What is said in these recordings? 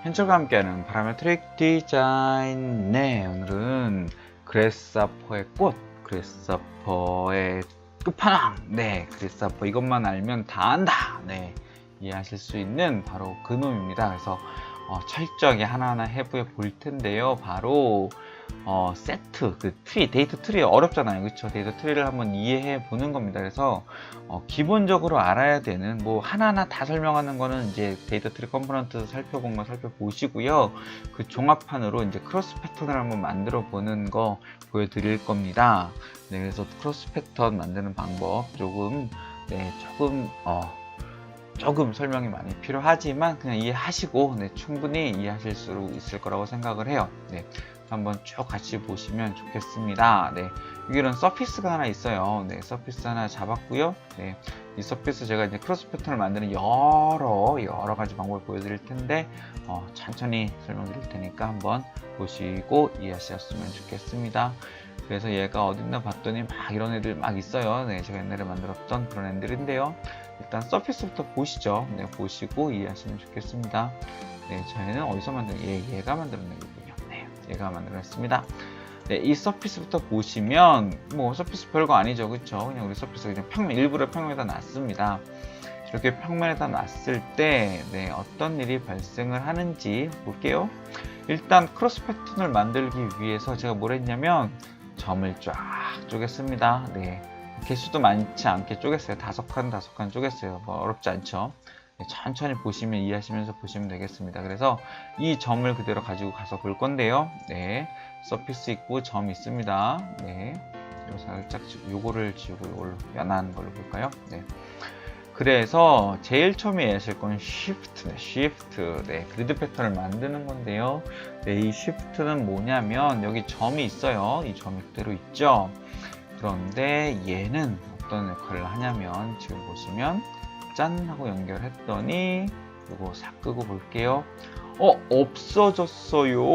현철과 함께하는 파라메트릭 디자인. 네, 오늘은 그래스하퍼의 꽃, 그래스하퍼의 끝판왕. 네, 그래스하퍼 이것만 알면 다 안다. 네, 이해하실 수 있는 바로 그 놈입니다. 그래서 철저하게 하나하나 해부해 볼 텐데요. 바로 세트, 그 트리, 데이터 트리 어렵잖아요. 그쵸? 데이터 트리를 한번 이해해 보는 겁니다. 그래서 기본적으로 알아야 되는, 뭐 하나하나 다 설명하는 거는 이제 데이터 트리 컴포넌트 살펴본 거 살펴보시고요. 그 종합판으로 이제 크로스 패턴을 한번 만들어 보는 거 보여드릴 겁니다. 네, 그래서 크로스 패턴 만드는 방법 조금 조금 설명이 많이 필요하지만 그냥 이해하시고, 네, 충분히 이해하실 수 있을 거라고 생각을 해요. 네, 한번 쭉 같이 보시면 좋겠습니다. 네, 여기는 서피스가 하나 있어요. 네, 서피스 하나 잡았고요. 네, 이 서피스 제가 이제 크로스 패턴을 만드는 여러 가지 방법을 보여드릴 텐데 천천히 설명드릴 테니까 한번 보시고 이해하셨으면 좋겠습니다. 그래서 얘가 어딨나 봤더니 막 이런 애들 막 있어요. 네, 제가 옛날에 만들었던 그런 애들인데요. 일단 서피스부터 보시죠. 네, 보시고 이해하시면 좋겠습니다. 네, 저희는 어디서 만든 얘가 만들어낸 거군요. 네, 얘가 만들어냈습니다. 네, 이 서피스부터 보시면 뭐 서피스 별거 아니죠, 그쵸? 그냥 우리 서피스 그냥 평면, 일부러 평면에다 놨습니다. 이렇게 평면에다 놨을 때 네, 어떤 일이 발생을 하는지 볼게요. 일단 크로스 패턴을 만들기 위해서 제가 뭘 했냐면 점을 쫙 쪼갰습니다. 네, 개수도 많지 않게 쪼갰어요. 5칸 쪼갰어요. 뭐 어렵지 않죠? 네, 천천히 보시면 이해하시면서 보시면 되겠습니다. 그래서 이 점을 그대로 가지고 가서 볼 건데요. 네, 서피스 있고 점 있습니다. 네, 요 살짝 요거를 지우고 요걸로 연한 걸로 볼까요? 네. 그래서 제일 처음에 하실 건 Shift네, Shift. 네, 그리드 패턴을 만드는 건데요. 네, 이 Shift는 뭐냐면 여기 점이 있어요. 이 점이 그대로 있죠. 그런데 얘는 어떤 역할을 하냐면 지금 보시면 짠 하고 연결했더니 이거 싹 끄고 볼게요. 없어졌어요.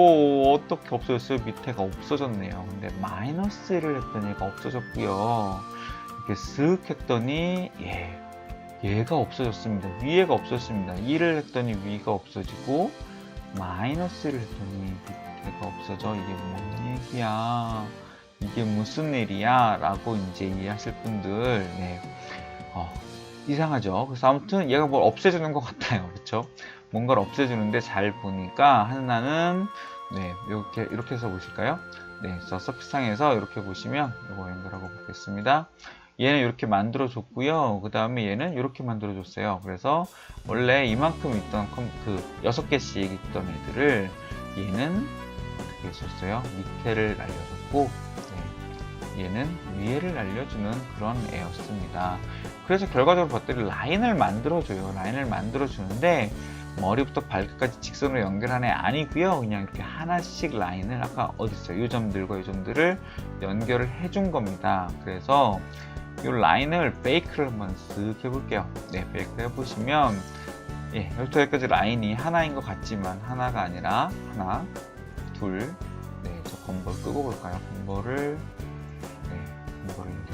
어떻게 없어졌어요? 밑에가 없어졌네요. 근데 마이너스 1을 했더니 얘가 없어졌고요. 이렇게 쓱 했더니 얘가 없어졌습니다. 위에가 없어졌습니다. 2를 했더니 위가 없어지고 마이너스 1을 했더니 밑에가 없어져. 이게 뭔 얘기야? 이게 무슨 일이야? 라고 이제 이해하실 분들, 네, 이상하죠? 그래서 아무튼 얘가 뭘 없애주는 것 같아요. 그쵸? 뭔가를 없애주는데 잘 보니까 하나는, 네, 이렇게 해서 보실까요? 네, 그래서 서피스상에서 이렇게 보시면 이거 연결하고 보겠습니다. 얘는 이렇게 만들어줬고요. 그 다음에 얘는 이렇게 만들어줬어요. 그래서 원래 이만큼 있던 그 6개씩 있던 애들을 얘는 어떻게 했었어요? 밑에를 날려줬고, 네, 얘는 위에를 날려주는 그런 애였습니다. 그래서 결과적으로 봤더니 라인을 만들어줘요. 라인을 만들어주는데 머리부터 발끝까지 직선으로 연결한 애 아니고요. 그냥 이렇게 하나씩 라인을 아까 어딨어요? 이 점들과 이 점들을 연결을 해준 겁니다. 그래서 이 라인을 베이크를 한번 쓱 해볼게요. 네, 베이크 해보시면 여기부터 여기까지 라인이 하나인 것 같지만 하나가 아니라 하나, 둘, 네, 저 검벌 끄고 볼까요? 검벌을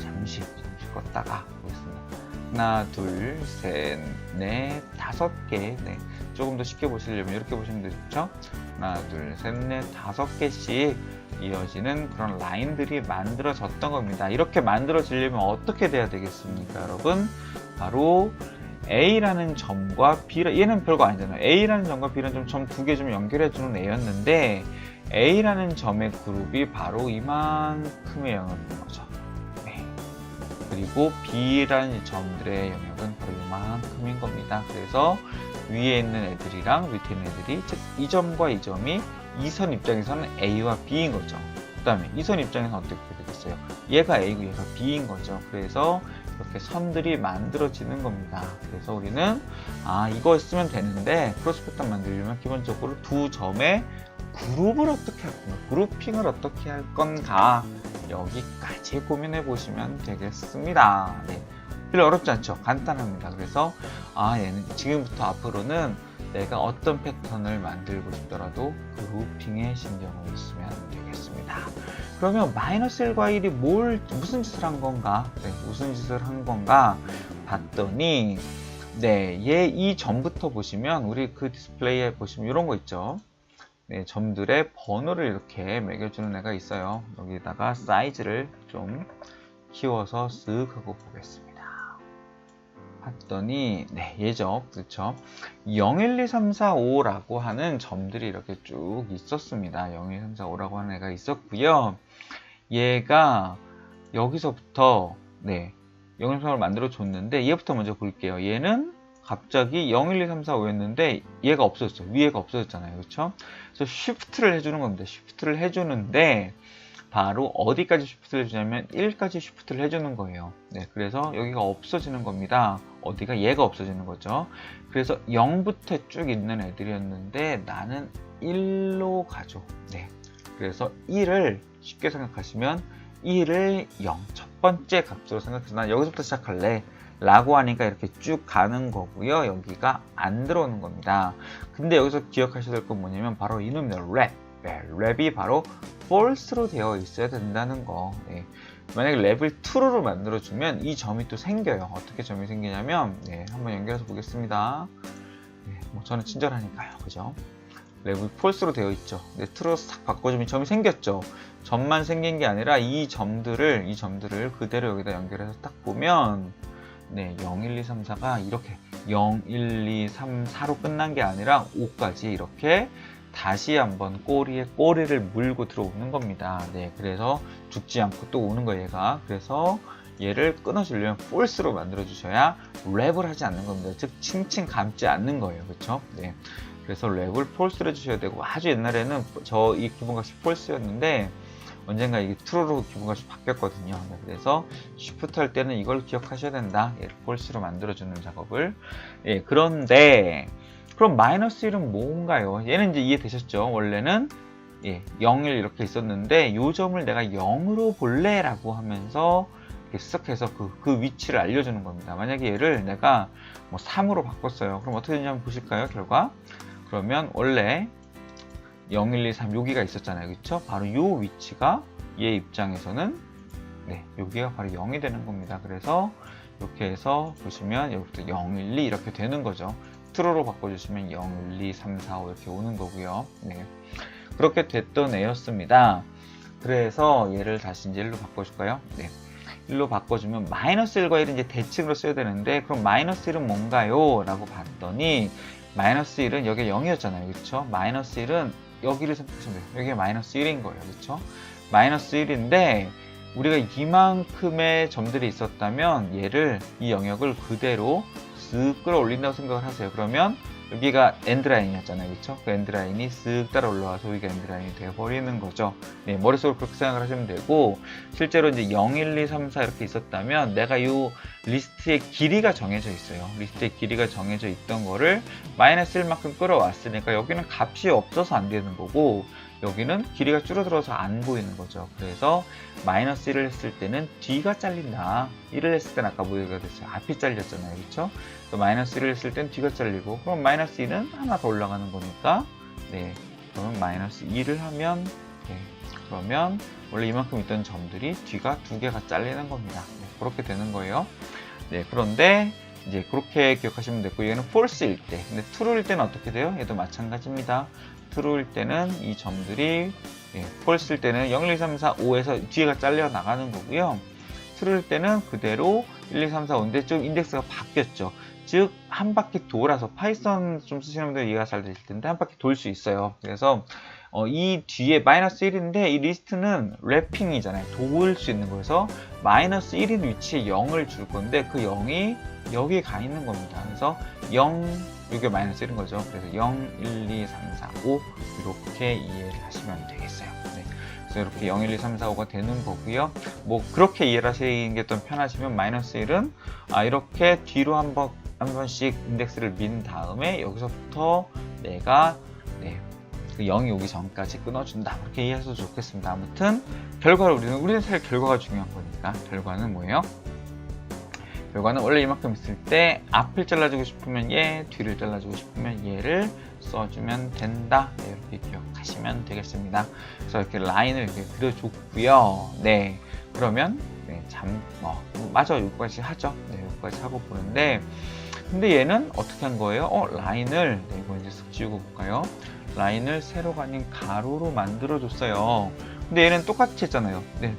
잠시 껐다가 보겠습니다. 하나, 둘, 셋, 넷, 5개. 네, 조금 더 쉽게 보시려면 이렇게 보시면 되죠? 하나, 둘, 셋, 넷, 5개씩 이어지는 그런 라인들이 만들어졌던 겁니다. 이렇게 만들어지려면 어떻게 돼야 되겠습니까, 여러분? 바로 A라는 점과 B, 얘는 별거 아니잖아요. A라는 점과 B라는 점 2개 좀 연결해주는 애였는데 A라는 점의 그룹이 바로 이만큼의 영역인 거죠. 네. 그리고 B라는 점들의 영역은 바로 이만큼인 겁니다. 그래서 위에 있는 애들이랑 밑에 있는 애들이, 즉 이 점과 이 점이 이 선 입장에서는 A와 B인 거죠. 그 다음에 이 선 입장에서는 어떻게 되겠어요? 얘가 A고 얘가 B인 거죠. 그래서 이렇게 선들이 만들어지는 겁니다. 그래서 우리는 이거 쓰면 되는데 크로스 패턴 만들려면 기본적으로 두 점의 그룹을 어떻게 할 건가, 그룹핑을 어떻게 할 건가, 여기까지 고민해 보시면 되겠습니다. 네, 별로 어렵지 않죠? 간단합니다. 그래서 얘는 지금부터 앞으로는 내가 어떤 패턴을 만들고 싶더라도 그룹핑에 신경을 쓰면 되겠습니다. 그러면 마이너스 1과 1이 무슨 짓을 한 건가? 네, 무슨 짓을 한 건가 봤더니 네, 얘 이 점부터 보시면 우리 그 디스플레이에 보시면 이런 거 있죠. 네, 점들의 번호를 이렇게 매겨주는 애가 있어요. 여기다가 사이즈를 좀 키워서 쓱 하고 보겠습니다. 봤더니 네, 얘죠. 그렇죠. 0, 1, 2, 3, 4, 5라고 하는 점들이 이렇게 쭉 있었습니다. 0, 1, 2, 3, 4, 5라고 하는 애가 있었고요. 얘가 여기서부터 네, 0, 1, 2, 3, 4를 만들어 줬는데 얘부터 먼저 볼게요. 얘는 갑자기 0, 1, 2, 3, 4, 5였는데 얘가 없어졌죠. 위에가 없어졌잖아요. 그렇죠? 그래서 쉬프트를 해주는 겁니다. 쉬프트를 해주는데 바로 어디까지 쉬프트를 해주냐면 1까지 쉬프트를 해주는 거예요. 네, 그래서 여기가 없어지는 겁니다. 어디가? 얘가 없어지는 거죠. 그래서 0부터 쭉 있는 애들이었는데 나는 1로 가죠. 네, 그래서 1을 쉽게 생각하시면 1을 0, 첫 번째 값으로 생각해서 난 여기서부터 시작할래 라고 하니까 이렇게 쭉 가는 거고요. 여기가 안 들어오는 겁니다. 근데 여기서 기억하셔야 될 건 뭐냐면 바로 이놈입니다. 랩. 네, 랩이 바로 false로 되어 있어야 된다는 거. 네. 만약에 랩을 true로 만들어주면 이 점이 또 생겨요. 어떻게 점이 생기냐면 네, 한번 연결해서 보겠습니다. 네, 뭐 저는 친절하니까요. 그죠? 랩이 false로 되어 있죠. 네, true로 싹 바꿔주면 점이 생겼죠. 점만 생긴 게 아니라 이 점들을 그대로 여기다 연결해서 딱 보면 네, 0, 1, 2, 3, 4가 이렇게 0, 1, 2, 3, 4로 끝난 게 아니라 5까지 이렇게 다시 한번 꼬리에 꼬리를 물고 들어오는 겁니다. 네, 그래서 죽지 않고 또 오는 거예요, 얘가. 그래서 얘를 끊어주려면 false로 만들어 주셔야 랩을 하지 않는 겁니다. 즉 칭칭 감지 않는 거예요. 그렇죠? 네. 그래서 랩을 false로 해주셔야 되고 아주 옛날에는 저 이 기본값이 false였는데 언젠가 이게 true로 기본값이 바뀌었거든요. 네, 그래서 shift 할 때는 이걸 기억하셔야 된다. 얘를 false로 만들어주는 작업을. 예, 그런데 그럼 마이너스 1은 뭔가요? 얘는 이제 이해되셨죠? 원래는 예, 0, 1 이렇게 있었는데 이 점을 내가 0으로 볼래? 라고 하면서 이렇게 쓱 해서 그 위치를 알려주는 겁니다. 만약에 얘를 내가 뭐 3으로 바꿨어요. 그럼 어떻게 되냐면 보실까요? 결과. 그러면 원래 0, 1, 2, 3 여기가 있었잖아요. 그쵸? 바로 이 위치가 얘 입장에서는 네, 여기가 바로 0이 되는 겁니다. 그래서 이렇게 해서 보시면 여기부터 0, 1, 2 이렇게 되는 거죠. true로 바꿔주시면 0, 1, 2, 3, 4, 5 이렇게 오는 거고요. 네. 그렇게 됐던 애였습니다. 그래서 얘를 다시 이제 1로 바꿔줄까요? 네. 1로 바꿔주면 마이너스 1과 1은 이제 대칭으로 써야 되는데 그럼 마이너스 1은 뭔가요? 라고 봤더니 마이너스 1은 여기 0이었잖아요. 그쵸? 마이너스 1은 여기를 선택하시면 돼요. 여기가 마이너스 1인 거예요. 그쵸? 마이너스 1인데 우리가 이만큼의 점들이 있었다면 얘를 이 영역을 그대로 쓱 끌어올린다고 생각을 하세요. 그러면 여기가 엔드라인이었잖아요. 그쵸? 그 엔드라인이 쓱 따라 올라와서 여기가 엔드라인이 되어버리는 거죠. 네, 머릿속으로 그렇게 생각을 하시면 되고 실제로 이제 0, 1, 2, 3, 4 이렇게 있었다면 내가 이 리스트의 길이가 정해져 있어요. 리스트의 길이가 정해져 있던 거를 마이너스 1만큼 끌어왔으니까 여기는 값이 없어서 안 되는 거고 여기는 길이가 줄어들어서 안 보이는 거죠. 그래서 마이너스 1을 했을 때는 뒤가 잘린다. 1을 했을 때는 아까 뭐가 됐어요? 앞이 잘렸잖아요. 그쵸? 또 마이너스 1을 했을 때는 뒤가 잘리고 그럼 마이너스 1은 하나 더 올라가는 거니까 네, 그러면 마이너스 2를 하면 네, 그러면 원래 이만큼 있던 점들이 뒤가 두 개가 잘리는 겁니다. 네, 그렇게 되는 거예요. 네, 그런데 이제 그렇게 기억하시면 되고 얘는 false일 때 근데 true일 때는 어떻게 돼요? 얘도 마찬가지입니다. true일 때는 이 점들이 예, false일 때는 0, 1, 2, 3, 4, 5에서 뒤에가 잘려 나가는 거고요. true일 때는 그대로 1, 2, 3, 4, 5인데 좀 인덱스가 바뀌었죠. 즉 한 바퀴 돌아서 파이썬 좀 쓰시는 분들 이해가 잘 되실 텐데 한 바퀴 돌 수 있어요. 그래서 이 뒤에 마이너스 1인데 이 리스트는 래핑이잖아요. 도울 수 있는 거여서 마이너스 1인 위치에 0을 줄 건데 그 0이 여기에 가 있는 겁니다. 그래서 0 이게 마이너스 1인 거죠. 그래서 0, 1, 2, 3, 4, 5 이렇게 이해를 하시면 되겠어요. 네. 그래서 이렇게 0, 1, 2, 3, 4, 5가 되는 거고요. 뭐 그렇게 이해를 하시는 게 좀 편하시면 마이너스 1은 이렇게 뒤로 한 번씩 인덱스를 민 다음에 여기서부터 내가 네, 그 0이 오기 전까지 끊어준다. 그렇게 이해해서 좋겠습니다. 아무튼 결과를 우리는 사실 결과가 중요한 거니까 결과는 뭐예요? 결과는 원래 이만큼 있을 때 앞을 잘라주고 싶으면 얘, 뒤를 잘라주고 싶으면 얘를 써주면 된다. 네, 이렇게 기억하시면 되겠습니다. 그래서 이렇게 라인을 이렇게 그려줬고요. 네, 그러면 네, 맞아 여기까지 하죠. 네, 여기까지 하고 보는데 근데 얘는 어떻게 한 거예요? 라인을, 네, 이거 이제 쓱 지우고 볼까요? 라인을 세로가 아닌 가로로 만들어줬어요. 근데 얘는 똑같이 했잖아요. 네,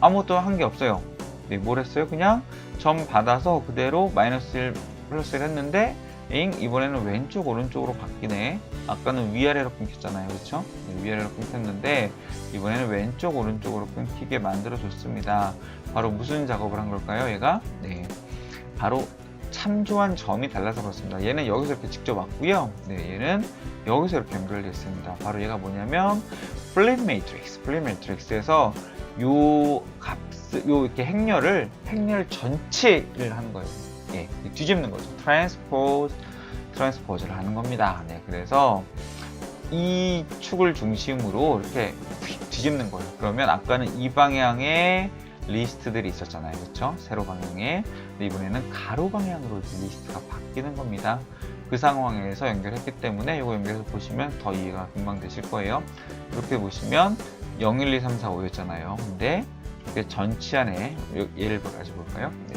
아무것도 한 게 없어요. 네, 뭘 했어요? 그냥 점 받아서 그대로 마이너스 1, 플러스 1 했는데, 이번에는 왼쪽, 오른쪽으로 바뀌네. 아까는 위아래로 끊겼잖아요. 그쵸? 네, 위아래로 끊겼는데, 이번에는 왼쪽, 오른쪽으로 끊기게 만들어줬습니다. 바로 무슨 작업을 한 걸까요? 얘가? 네, 바로 참조한 점이 달라서 그렇습니다. 얘는 여기서 이렇게 직접 왔고요. 네, 얘는 여기서 이렇게 연결됐습니다. 바로 얘가 뭐냐면 플립 매트릭스에서 요 값, 요 이렇게 행렬 전체를 하는 거예요. 예, 뒤집는 거죠. 트랜스포즈를 하는 겁니다. 네, 그래서 이 축을 중심으로 이렇게 뒤집는 거예요. 그러면 아까는 이 방향에 리스트들이 있었잖아요. 그렇죠? 세로 방향에. 근데 이번에는 가로 방향으로 리스트가 바뀌는 겁니다. 그 상황에서 연결했기 때문에 이거 연결해서 보시면 더 이해가 금방 되실 거예요. 이렇게 보시면 0, 1, 2, 3, 4, 5였잖아요. 근데 이렇게 전치 안에 예를 가지고 볼까요? 네.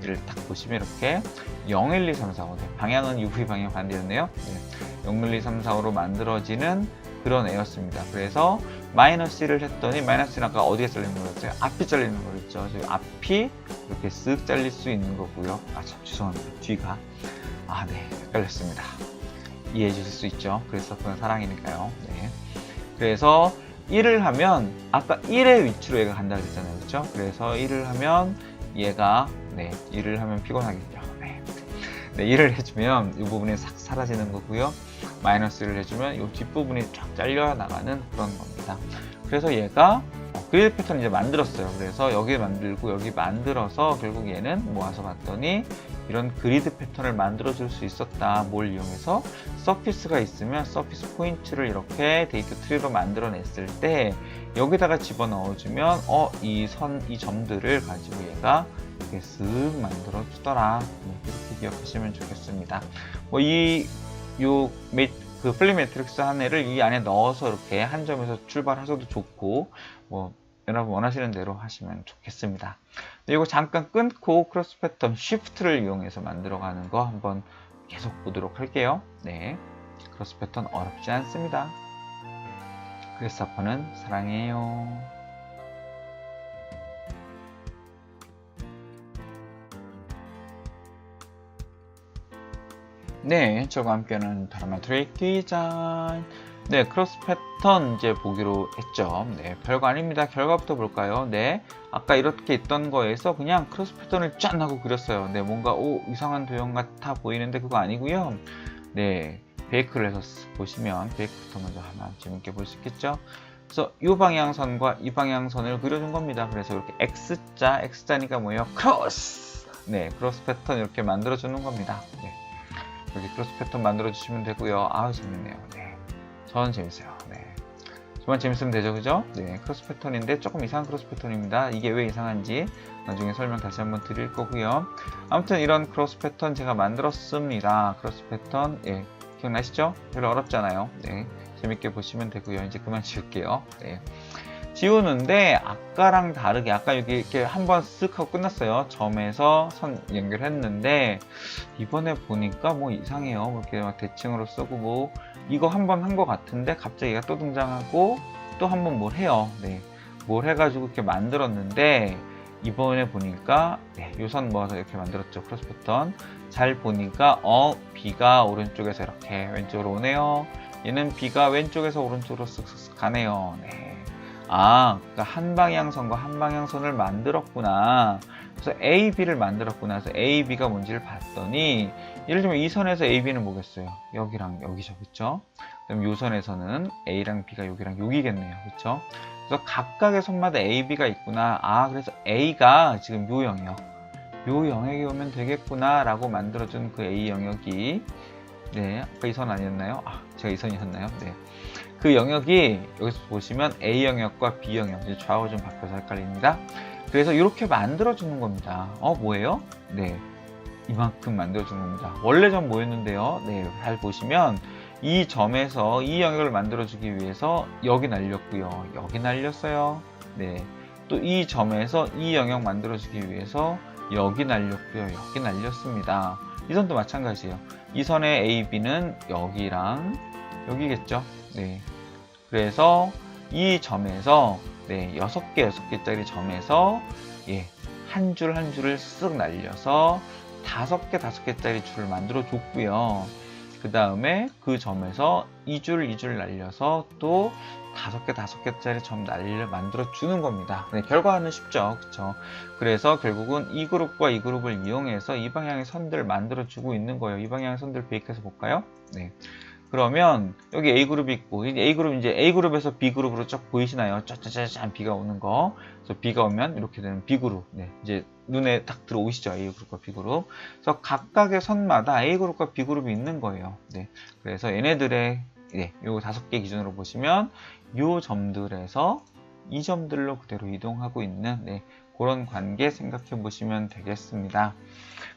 얘를 딱 보시면 이렇게 0, 1, 2, 3, 4, 5. 네. 방향은 UV 방향 반대였네요. 네. 0, 1, 2, 3, 4, 5로 만들어지는 그런 애였습니다. 그래서 마이너스 1을 했더니 마이너스 1은 아까 어디에 잘리는 거였어요? 앞이 잘리는 거였죠. 앞이 이렇게 쓱 잘릴 수 있는 거고요. 아, 참 죄송합니다. 뒤가. 아, 네. 헷갈렸습니다. 이해해 주실 수 있죠. 그래서 그건 사랑이니까요. 네. 그래서 1을 하면 아까 1의 위치로 얘가 간다 그랬잖아요. 그렇죠? 그래서 1을 하면 얘가 1을 하면 피곤하겠죠. 네, 1을 해주면 이 부분이 싹 사라지는 거고요. 마이너스를 해주면 이 뒷부분이 쫙 잘려 나가는 그런 겁니다. 그래서 얘가 그리드 패턴 이제 만들었어요. 그래서 여기 만들고 여기 만들어서 결국 얘는 모아서 봤더니 이런 그리드 패턴을 만들어 줄 수 있었다. 뭘 이용해서? 서피스가 있으면 서피스 포인트를 이렇게 데이터 트리로 만들어 냈을 때 여기다가 집어넣어 주면 이 점들을 가지고 얘가 이렇게 쓱 만들어 주더라. 이렇게 기억하시면 좋겠습니다. 그 플립 매트릭스 하나를 이 안에 넣어서 이렇게 한 점에서 출발하셔도 좋고, 여러분 원하시는 대로 하시면 좋겠습니다. 이거 잠깐 끊고 크로스 패턴 쉬프트를 이용해서 만들어가는 거 한번 계속 보도록 할게요. 네, 크로스 패턴 어렵지 않습니다. 그래서퍼는 사랑해요. 네, 저와 함께하는 다라마트릭 디자인. 네, 크로스 패턴 이제 보기로 했죠. 네, 별거 아닙니다. 결과부터 볼까요? 네, 아까 이렇게 있던 거에서 그냥 크로스 패턴을 짠 하고 그렸어요. 네, 뭔가 이상한 도형 같아 보이는데 그거 아니고요. 네, 베이크를 해서 보시면 베이크부터 먼저 하나 재밌게 볼 수 있겠죠. 그래서 이 방향선과 이 방향선을 그려준 겁니다. 그래서 이렇게 X자니까 뭐예요? 크로스! 네, 크로스 패턴 이렇게 만들어주는 겁니다. 네. 여기 크로스 패턴 만들어 주시면 되고요. 아우 재밌네요. 네, 저는 재밌어요. 네, 저만 재밌으면 되죠, 그죠? 네, 크로스 패턴인데 조금 이상한 크로스 패턴입니다. 이게 왜 이상한지 나중에 설명 다시 한번 드릴 거고요. 아무튼 이런 크로스 패턴 제가 만들었습니다. 크로스 패턴, 예, 기억나시죠? 별로 어렵잖아요. 네, 재밌게 보시면 되고요. 이제 그만 지울게요. 네. 지우는데 아까랑 다르게 아까 여기 이렇게 한번 쓱 하고 끝났어요. 점에서 선 연결했는데 이번에 보니까 이상해요. 이렇게 막 대칭으로 쓰고 이거 한번 한 것 같은데 갑자기 얘가 또 등장하고 또 한번 뭘 해요. 네, 뭘 해가지고 이렇게 만들었는데 이번에 보니까 요 선 모아서 이렇게 만들었죠. 크로스 패턴 잘 보니까 B가 오른쪽에서 이렇게 왼쪽으로 오네요. 얘는 B가 왼쪽에서 오른쪽으로 쓱쓱 가네요. 네. 그러니까 한 방향선과 한 방향선을 만들었구나. 그래서 A, B를 만들었구나. 그래서 A, B가 뭔지를 봤더니 예를 들면 이 선에서 A, B는 뭐겠어요? 여기랑 여기죠, 그쵸? 그럼 이 선에서는 A랑 B가 여기랑 여기겠네요, 그쵸? 그래서 각각의 선마다 A, B가 있구나. 그래서 A가 지금 요 영역에 오면 되겠구나 라고 만들어준 그 A 영역이 네, 아까 이 선 아니었나요? 제가 이 선이었나요? 네. 그 영역이 여기서 보시면 A 영역과 B 영역, 이제 좌우 좀 바뀌어서 헷갈립니다. 그래서 이렇게 만들어주는 겁니다. 뭐예요? 네, 이만큼 만들어주는 겁니다. 원래 점 뭐였는데요? 네, 잘 보시면 이 점에서 이 영역을 만들어주기 위해서 여기 날렸고요. 여기 날렸어요. 네, 또 이 점에서 이 영역 만들어주기 위해서 여기 날렸고요. 여기 날렸습니다. 이 선도 마찬가지예요. 이 선의 AB는 여기랑 여기겠죠. 네. 그래서 이 점에서 네, 6개짜리 점에서 예, 한 줄 한 줄을 쓱 날려서 5개짜리 줄을 만들어 줬고요. 그 다음에 그 점에서 2줄 날려서 또 5개짜리 점 만들어 주는 겁니다. 네, 결과는 쉽죠. 그쵸? 그래서 결국은 이 그룹과 이 그룹을 이용해서 이 방향의 선들을 만들어 주고 있는 거예요. 이 방향의 선들을 비획해서 볼까요? 네. 그러면 여기 A그룹이 있고 A그룹 이제 A그룹에서 B그룹으로 쫙 보이시나요? 짜짜짜짠 B가 오는 거. 그래서 B가 오면 이렇게 되는 B그룹. 네, 이제 눈에 딱 들어오시죠. A그룹과 B그룹. 그래서 각각의 선마다 A그룹과 B그룹이 있는 거예요. 네. 그래서 얘네들의 네, 요 5개 기준으로 보시면 요 점들에서 이 점들로 그대로 이동하고 있는 네, 그런 관계 생각해 보시면 되겠습니다.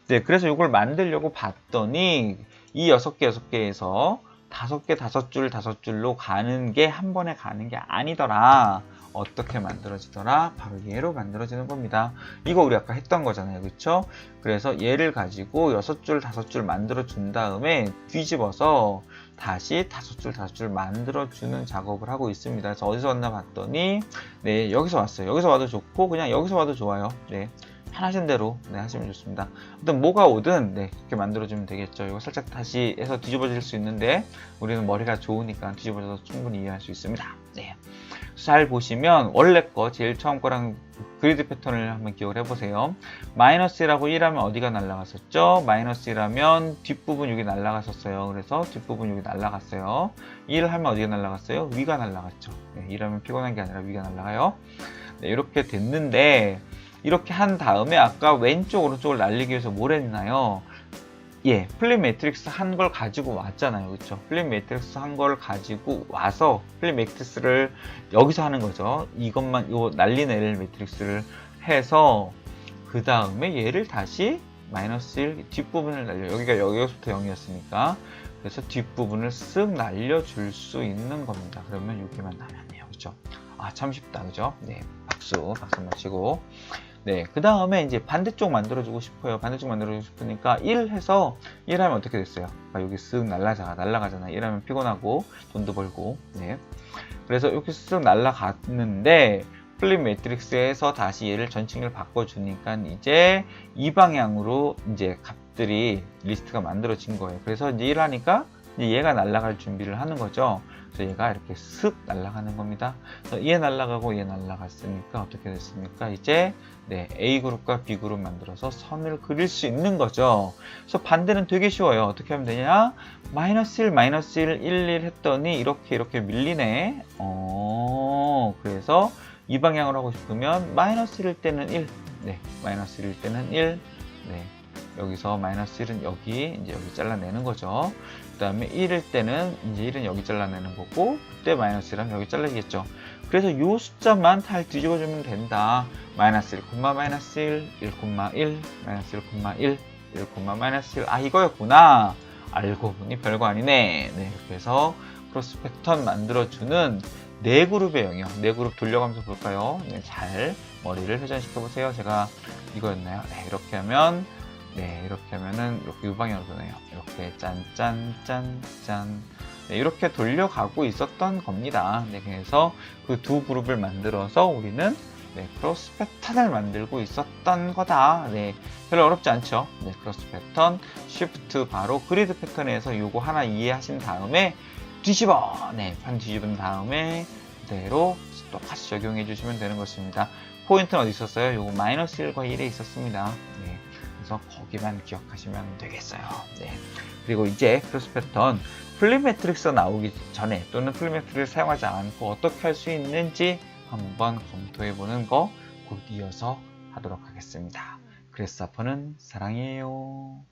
네, 그래서 이걸 만들려고 봤더니 이 6개에서 5줄로 가는 게 한 번에 가는 게 아니더라. 어떻게 만들어지더라? 바로 얘로 만들어지는 겁니다. 이거 우리 아까 했던 거잖아요. 그쵸? 그래서 얘를 가지고 6줄 만들어 준 다음에 뒤집어서 다시 5줄 만들어주는 작업을 하고 있습니다. 그래서 어디서 왔나 봤더니, 네, 여기서 왔어요. 여기서 와도 좋고, 그냥 여기서 와도 좋아요. 네. 편하신 대로, 네, 하시면 좋습니다. 아무튼 뭐가 오든, 네, 이렇게 만들어주면 되겠죠. 이거 살짝 다시 해서 뒤집어질 수 있는데, 우리는 머리가 좋으니까 뒤집어져서 충분히 이해할 수 있습니다. 네. 잘 보시면, 원래 거, 제일 처음 거랑 그리드 패턴을 한번 기억을 해보세요. 마이너스 1하면 어디가 날아갔었죠? 마이너스 1하면 뒷부분 여기 날아갔었어요. 그래서 뒷부분 여기 날아갔어요. 1 하면 어디가 날아갔어요? 위가 날아갔죠. 네, 1하면 피곤한 게 아니라 위가 날아가요. 네, 이렇게 됐는데, 이렇게 한 다음에 아까 왼쪽 오른쪽을 날리기 위해서 뭘 했나요? 예, 플립 매트릭스 한 걸 가지고 왔잖아요. 그렇죠? 플립 매트릭스 한 걸 가지고 와서 플립 매트릭스를 여기서 하는 거죠. 이것만 요 날리는 매트릭스를 해서 그 다음에 얘를 다시 마이너스 1 뒷부분을 날려. 여기서부터 0이었으니까 그래서 뒷부분을 쓱 날려줄 수 있는 겁니다. 그러면 여기만 나면 돼요. 그렇죠? 아, 참 쉽다. 그죠? 네, 박수 마치고. 네, 그 다음에 이제 반대쪽 만들어주고 싶어요. 반대쪽 만들어주고 싶으니까 1 해서 1 하면 어떻게 됐어요? 아, 여기 쓱 날아가잖아. 1 하면 피곤하고 돈도 벌고. 네. 그래서 이렇게 쓱 날아갔는데 플립 매트릭스에서 다시 얘를 전칭을 바꿔주니까 이제 이 방향으로 이제 값들이 리스트가 만들어진 거예요. 그래서 이제 1 하니까 이제 얘가 날아갈 준비를 하는 거죠. 그래서 얘가 이렇게 쓱 날아가는 겁니다. 그래서 얘 날아가고 얘 날아갔으니까 어떻게 됐습니까? 이제 네, A그룹과 B그룹 만들어서 선을 그릴 수 있는 거죠. 그래서 반대는 되게 쉬워요. 어떻게 하면 되냐? 마이너스 1, 1 했더니 이렇게 밀리네. 그래서 이 방향으로 하고 싶으면 마이너스 1일 때는 1. 네, 마이너스 1일 때는 1. 네. 여기서 마이너스 1은 여기, 이제 여기 잘라내는 거죠. 그 다음에 1일 때는 이제 1은 여기 잘라내는 거고, 그때 마이너스 1하면 여기 잘라지겠죠. 그래서 이 숫자만 잘 뒤집어주면 된다. 마이너스 1, 마이너스 1, 1, 마이너스 1, 1, 마이너스 1. 아, 이거였구나. 알고 보니 별거 아니네. 네, 이렇게 해서 크로스 패턴 만들어주는 네 그룹의 영역. 네 그룹 돌려가면서 볼까요? 네, 잘 머리를 회전시켜 보세요. 제가 이거였나요? 네, 이렇게 하면 네, 이렇게 하면은 이렇게 유방향으로 되네요. 이렇게 짠. 네, 이렇게 돌려가고 있었던 겁니다. 네, 그래서 그 두 그룹을 만들어서 우리는 네, 크로스 패턴을 만들고 있었던 거다. 네, 별로 어렵지 않죠. 네, 크로스 패턴, 쉬프트 바로 그리드 패턴에서 요거 하나 이해하신 다음에 뒤집어! 네, 판 뒤집은 다음에 그대로 똑같이 적용해 주시면 되는 것입니다. 포인트는 어디 있었어요? 요거 마이너스 1과 1에 있었습니다. 네. 그래서 거기만 기억하시면 되겠어요. 네. 그리고 이제 크로스 패턴 플립 매트릭스 나오기 전에 또는 플립 매트릭스 사용하지 않고 어떻게 할 수 있는지 한번 검토해 보는 거 곧 이어서 하도록 하겠습니다. 그래스하퍼는 사랑이에요.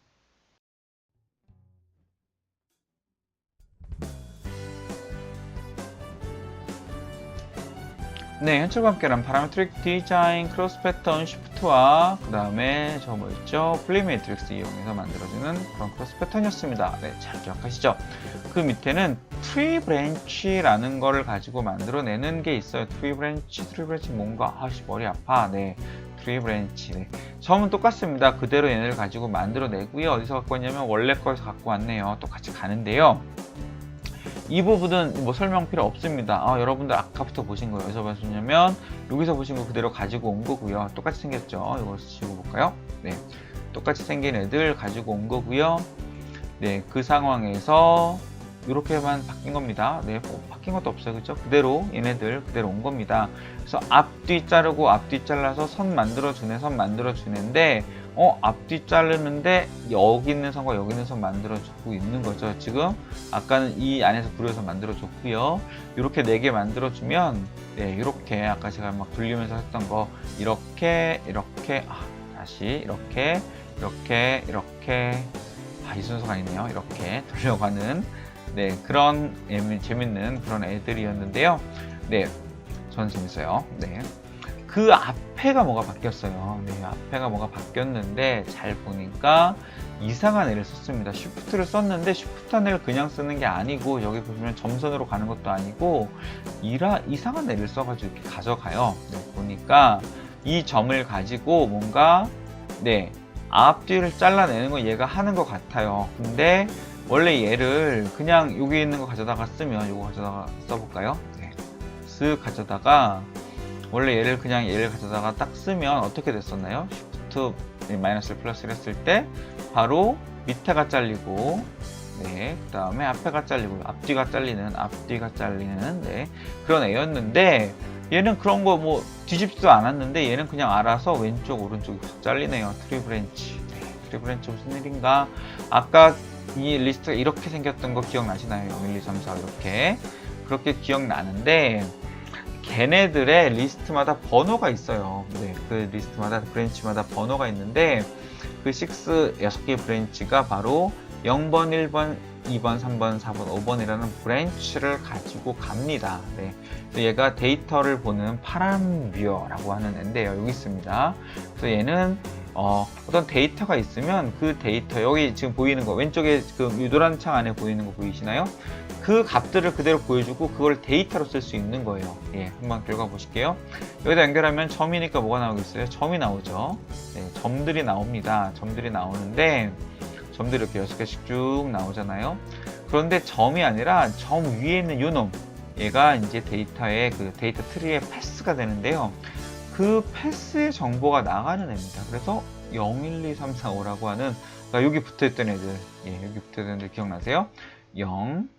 네, 현철과 함께한 파라메트릭 디자인 크로스 패턴 쉬프트와 그 다음에 저 뭐였죠? 플립 매트릭스 이용해서 만들어지는 그런 크로스 패턴이었습니다. 네, 잘 기억하시죠? 그 밑에는 트리 브랜치라는 거를 가지고 만들어내는 게 있어요. 트리 브랜치 뭔가? 아씨, 머리 아파. 네. 트리 브랜치. 네. 처음은 똑같습니다. 그대로 얘네를 가지고 만들어내고요. 어디서 갖고 왔냐면 원래 거에서 갖고 왔네요. 똑같이 가는데요. 이 부분은 뭐 설명 필요 없습니다. 여러분들 아까부터 보신 거예요. 어디서 보셨냐면 여기서 보신 거 그대로 가지고 온 거고요. 똑같이 생겼죠. 이거 지워볼까요? 네, 똑같이 생긴 애들 가지고 온 거고요. 네, 그 상황에서 이렇게만 바뀐 겁니다. 네, 뭐 바뀐 것도 없어요. 그렇죠? 그대로 얘네들 그대로 온 겁니다. 그래서 앞뒤 자르고 앞뒤 잘라서 선 만들어 주네, 선 만들어 주는데 앞뒤 자르는데 여기 있는 선과 여기 있는 선 만들어 주고 있는 거죠. 지금 아까는 이 안에서 부려서 만들어 줬고요. 이렇게 4개 만들어 주면 네, 이렇게 아까 제가 막 돌리면서 했던 거 이렇게 다시 이렇게 이 순서가 아니네요. 이렇게 돌려가는 네, 그런 재밌는 그런 애들이었는데요. 네, 전 재밌어요. 네. 그 앞에가 뭐가 바뀌었어요. 네, 앞에가 뭐가 바뀌었는데 잘 보니까 이상한 애를 썼습니다. 쉬프트를 썼는데 쉬프트한 애를 그냥 쓰는 게 아니고 여기 보시면 점선으로 가는 것도 아니고 이상한 애를 써가지고 이렇게 가져가요. 네, 보니까 이 점을 가지고 뭔가 네, 앞뒤를 잘라내는 거 얘가 하는 것 같아요. 근데 원래 얘를 그냥 여기 있는 거 가져다가 쓰면 이거 가져다가 써볼까요? 네, 쓱 가져다가 원래 얘를 가져다가 딱 쓰면 어떻게 됐었나요? Shift 마이너스를 플러스를 했을 때 바로 밑에가 잘리고 네, 그 다음에 앞에가 잘리고 앞뒤가 잘리는 네, 그런 애였는데 얘는 그런 거 뭐 뒤집지도 않았는데 얘는 그냥 알아서 왼쪽 오른쪽이 확 잘리네요. 트리 브랜치. 네, 트리 브랜치 무슨 일인가? 아까 이 리스트가 이렇게 생겼던 거 기억나시나요? 0, 1, 2, 3, 4 이렇게 그렇게 기억나는데 걔네들의 리스트마다 번호가 있어요. 네, 그 리스트마다 브랜치마다 번호가 있는데 그 6개의 브랜치가 바로 0번, 1번, 2번, 3번, 4번, 5번이라는 브랜치를 가지고 갑니다. 네, 얘가 데이터를 보는 파란 뷰어라고 하는 앤데요. 여기 있습니다. 그래서 얘는 어떤 데이터가 있으면 그 데이터 여기 지금 보이는 거 왼쪽에 그 노란 창 안에 보이는 거 보이시나요? 그 값들을 그대로 보여주고 그걸 데이터로 쓸 수 있는 거예요. 예, 한번 들어가 보실게요. 여기다 연결하면 점이니까 뭐가 나오겠어요? 점이 나오죠. 네, 점들이 나옵니다. 점들이 나오는데 점들이 이렇게 6개씩 쭉 나오잖아요. 그런데 점이 아니라 점 위에 있는 요놈 얘가 이제 데이터의 그 데이터 트리의 패스가 되는데요. 그 패스의 정보가 나가는 애입니다. 그래서 0, 1, 2, 3, 4, 5라고 하는 그러니까 여기 붙어있던 애들 여기 붙어있던 애들 기억나세요? 0,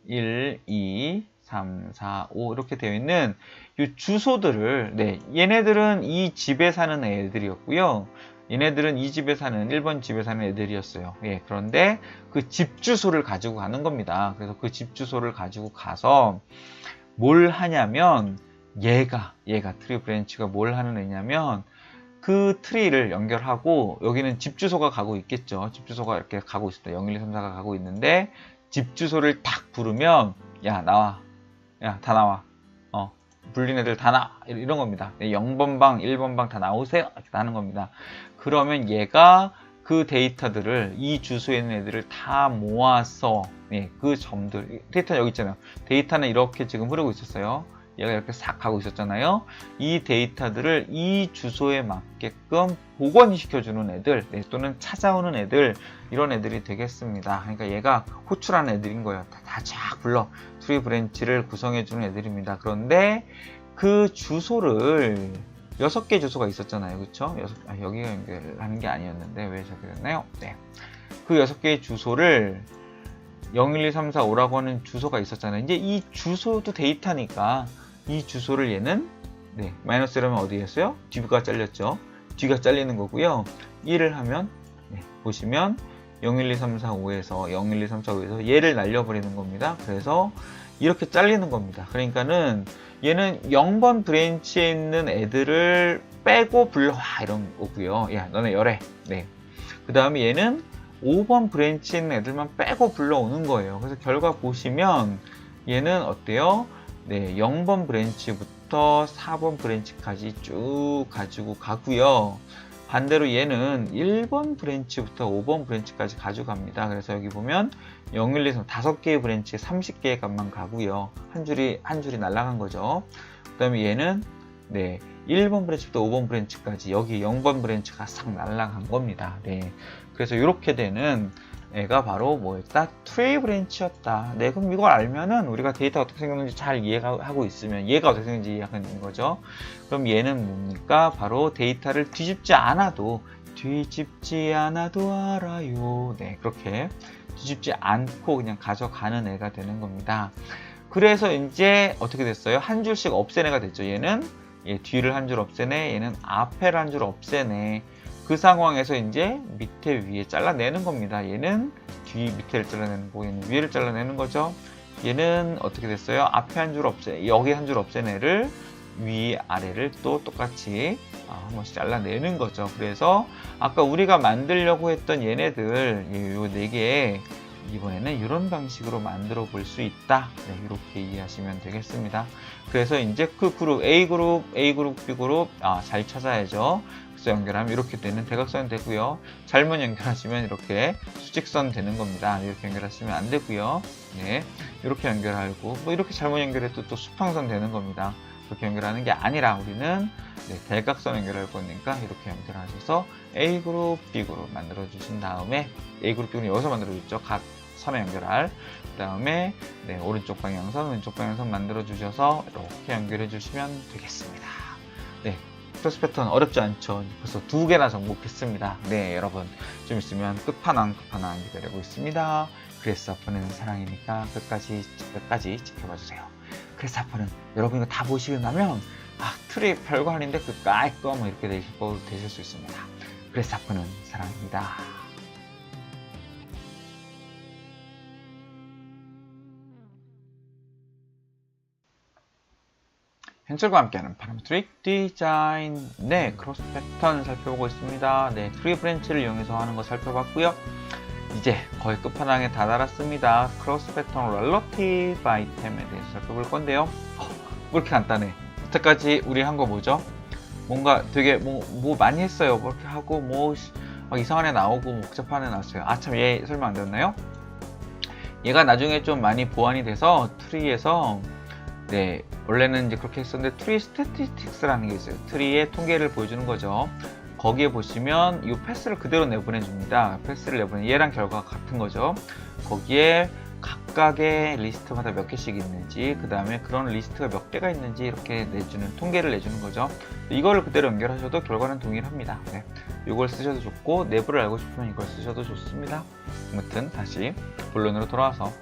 1, 2, 3, 4, 5 이렇게 되어 있는 이 주소들을 네, 얘네들은 이 집에 사는 애들이었고요. 얘네들은 이 집에 사는 1번 집에 사는 애들이었어요. 예, 그런데 그 집 주소를 가지고 가는 겁니다. 그래서 그 집 주소를 가지고 가서 뭘 하냐면 얘가 트리 브랜치가 뭘 하는 애냐면 그 트리를 연결하고 여기는 집 주소가 가고 있겠죠. 집 주소가 이렇게 가고 있습니다. 0, 1, 2, 3, 4가 가고 있는데 집 주소를 딱 부르면 야 나와, 야 다 나와, 불린 애들 다 나와 이런 겁니다. 0번 방, 1번 방 다 나오세요 이렇게 하는 겁니다. 그러면 얘가 그 데이터들을 이 주소에 있는 애들을 다 모아서 그 점들 데이터 여기 있잖아요. 데이터는 이렇게 지금 흐르고 있었어요. 얘가 이렇게 싹 가고 있었잖아요. 이 데이터들을 이 주소에 맞게끔 복원시켜주는 애들 또는 찾아오는 애들 이런 애들이 되겠습니다. 그러니까 얘가 호출하는 애들인 거예요. 다 쫙 불러 트리 브랜치를 구성해주는 애들입니다. 그런데 그 주소를 6개 주소가 있었잖아요. 그쵸? 여기가 연결하는 게 아니었는데 왜 저렇게 됐나요? 네. 그 6개의 주소를 0, 1, 2, 3, 4, 5라고 하는 주소가 있었잖아요. 이제 이 주소도 데이터니까 이 주소를 얘는 마이너스라면 어디였어요? 뒤가 잘렸죠. 뒤가 잘리는 거고요. 1을 하면 보시면 0, 1, 2, 3, 4, 5에서 0, 1, 2, 3, 4, 5에서 얘를 날려버리는 겁니다. 그래서 이렇게 잘리는 겁니다. 그러니까는 얘는 0번 브랜치에 있는 애들을 빼고 불러와 이런 거고요. 야 너네 열해. 그 다음에 얘는 5번 브랜치에 있는 애들만 빼고 불러오는 거예요. 그래서 결과 보시면 얘는 어때요? 0번 브랜치부터 4번 브랜치까지 쭉 가지고 가고요. 반대로 얘는 1번 브랜치부터 5번 브랜치까지 가져갑니다. 그래서 여기 보면 0, 1, 2, 3, 5개의 브랜치에 30개의 값만 가고요. 한 줄이 날아간 거죠. 그 다음에 얘는 네, 1번 브랜치부터 5번 브랜치까지 여기 0번 브랜치가 싹 날아간 겁니다. 네, 그래서 이렇게 되는 애가 바로 뭐였다? 트리 브랜치였다. 네, 그럼 이걸 알면은 우리가 데이터가 어떻게 생겼는지 잘 이해하고 있으면 얘가 어떻게 생겼는지 이해하고 있는 거죠. 그럼 얘는 뭡니까? 바로 데이터를 뒤집지 않아도 알아요. 네, 그렇게 뒤집지 않고 그냥 가져가는 애가 되는 겁니다. 그래서 이제 어떻게 됐어요? 한 줄씩 없앤 애가 됐죠. 얘는 얘 뒤를 한 줄 없애네, 얘는 앞에를 한 줄 없애네. 그 상황에서 이제 밑에 위에 잘라내는 겁니다. 얘는 뒤 밑에를 잘라내는 거고 얘는 위에를 잘라내는 거죠. 얘는 어떻게 됐어요? 앞에 한 줄 없애, 여기 한 줄 없앤 애를 위 아래를 또 똑같이 한 번씩 잘라내는 거죠. 그래서 아까 우리가 만들려고 했던 얘네들 요 4개 이번에는 이런 방식으로 만들어 볼 수 있다. 네, 이렇게 이해하시면 되겠습니다. 그래서 이제 그 그룹 A그룹, B그룹 잘 찾아야죠. 그래서 연결하면 이렇게 되는 대각선이 되고요. 잘못 연결하시면 이렇게 수직선 되는 겁니다. 이렇게 연결하시면 안 되고요. 네, 이렇게 연결하고 뭐 이렇게 잘못 연결해도 또 수평선 되는 겁니다. 그렇게 연결하는 게 아니라 우리는 대각선 연결할 거니까 이렇게 연결하셔서 A그룹, B그룹 만들어 주신 다음에 A그룹, B그룹 여기서 만들어 줬죠. 각 선에 연결할. 그 다음에 오른쪽 방향선, 왼쪽 방향선 만들어 주셔서 이렇게 연결해 주시면 되겠습니다. 네, 크로스 패턴 어렵지 않죠? 벌써 2개나 정복했습니다. 네, 여러분 좀 있으면 끝판왕 기다리고 있습니다. 그래서 아빠는 사랑이니까 끝까지 지켜봐 주세요. 그래서 아빠는 여러분 이거 다 보시고 나면 트리 별거 아닌데 깔끔 뭐 이렇게 되실 수 있습니다. 그래서 아빠는 사랑입니다. 현철과 함께하는 파라메트릭 디자인. 네, 크로스 패턴 살펴보고 있습니다. 네, 트리 브랜치를 이용해서 하는 거 살펴봤고요. 이제 거의 끝판왕에 다다랐습니다. 크로스 패턴 렐러티브 아이템에 대해서 살펴볼 건데요. 왜 이렇게 간단해? 여태까지 우리 한 거 뭐죠? 뭔가 되게 뭐 많이 했어요. 그렇게 하고 막 이상한 애 나오고 복잡한 애 나왔어요. 참 얘 설명 안 드렸나요? 얘가 나중에 좀 많이 보완이 돼서 트리에서 네, 원래는 이제 그렇게 했었는데 트리 스태티스틱스라는 게 있어요. 트리의 통계를 보여주는 거죠. 거기에 보시면 이 패스를 그대로 내보내줍니다. 패스를 얘랑 결과가 같은 거죠. 거기에 각각의 리스트마다 몇 개씩 있는지, 그 다음에 그런 리스트가 몇 개가 있는지 이렇게 통계를 내주는 거죠. 이거를 그대로 연결하셔도 결과는 동일합니다. 네, 이걸 쓰셔도 좋고 내부를 알고 싶으면 이걸 쓰셔도 좋습니다. 아무튼 다시 본론으로 돌아와서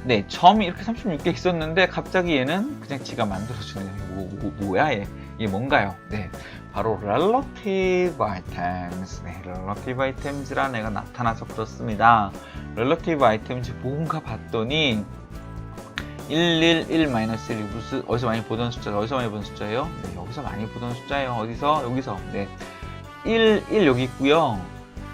네, 점이 이렇게 36개 있었는데 갑자기 얘는 그냥 지가 만들어주는 뭐야 얘 뭔가요? 네, 바로 relative items. 네, relative items라는 애가 나타나서 그렇습니다. relative items 뭔가 봤더니 111-1 무슨 어디서 많이 보던 숫자, 어디서 많이 보던 숫자예요? 네, 여기서 많이 보던 숫자예요. 어디서? 여기서. 네, 1 여기 있고요.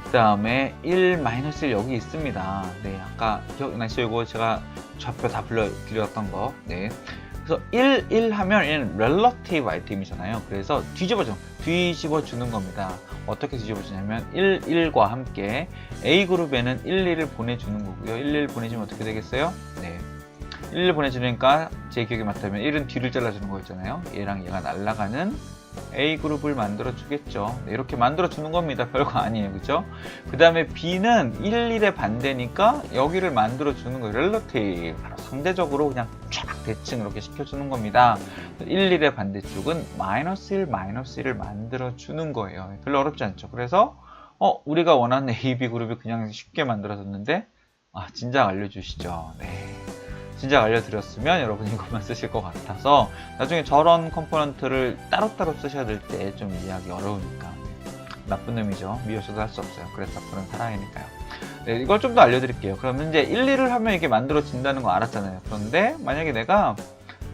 그 다음에 1-1 여기 있습니다. 네, 아까 기억나시죠? 이거 제가 좌표 다 빌려왔던 거. 네, 그래서 1 하면 얘는 relative item이잖아요. 그래서 뒤집어 주는 겁니다. 어떻게 뒤집어 주냐면 1과 함께 A그룹에는 1을 보내주는 거고요. 1 보내주면 어떻게 되겠어요? 네, 1 보내주니까 제 기억이 맞다면 1은 뒤를 잘라주는 거였잖아요. 얘랑 얘가 날아가는 A그룹을 만들어 주겠죠. 네, 이렇게 만들어 주는 겁니다. 별거 아니에요. 그죠? 그 다음에 B는 1의 반대니까 여기를 만들어 주는 거예요. relative. 바로 상대적으로 그냥 쫙 대칭 이렇게 시켜주는 겁니다. 1의 반대쪽은 -1을 만들어 주는 거예요. 별로 어렵지 않죠. 그래서 우리가 원하는 A, B 그룹이 그냥 쉽게 만들어졌는데 진작 알려주시죠. 네, 진작 알려드렸으면 여러분 이것만 쓰실 것 같아서 나중에 저런 컴포넌트를 따로따로 쓰셔야 될 때 좀 이해하기 어려우니까 나쁜 놈이죠. 미워서도 할 수 없어요. 그래서 앞으로는 사랑이니까요. 네, 이걸 좀 더 알려드릴게요. 그러면 이제 1, 2를 하면 이게 만들어진다는 거 알았잖아요. 그런데 만약에 내가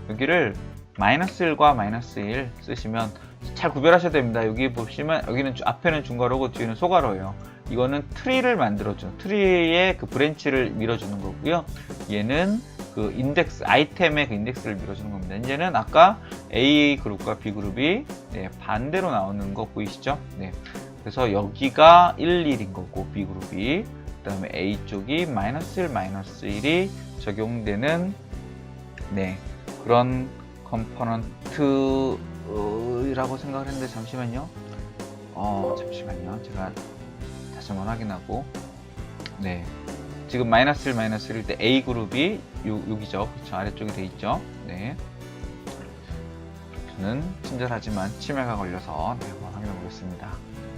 여기를 -1과 -1 쓰시면 잘 구별하셔야 됩니다. 여기 보시면 여기는 앞에는 중괄호고 뒤에는 소괄호예요. 이거는 트리를 만들어줘. 트리의 그 브랜치를 밀어주는 거고요. 얘는 그 인덱스, 아이템의 그 인덱스를 밀어주는 겁니다. 이제는 아까 A 그룹과 B 그룹이 반대로 나오는 거 보이시죠? 네. 그래서 여기가 1, 1인 거고 B 그룹이, 그 다음에 A 쪽이 -1, -1이 적용되는 그런 컴포넌트라고 생각을 했는데 잠시만요. 잠시만요. 제가 다시 한번 확인하고. 네. 지금 마이너스 1, 마이너스 1일 때 A 그룹이 여기죠. 그렇죠. 아래쪽에 돼 있죠. 네. 저는 친절하지만 치매가 걸려서 네, 한번 확인해 보겠습니다.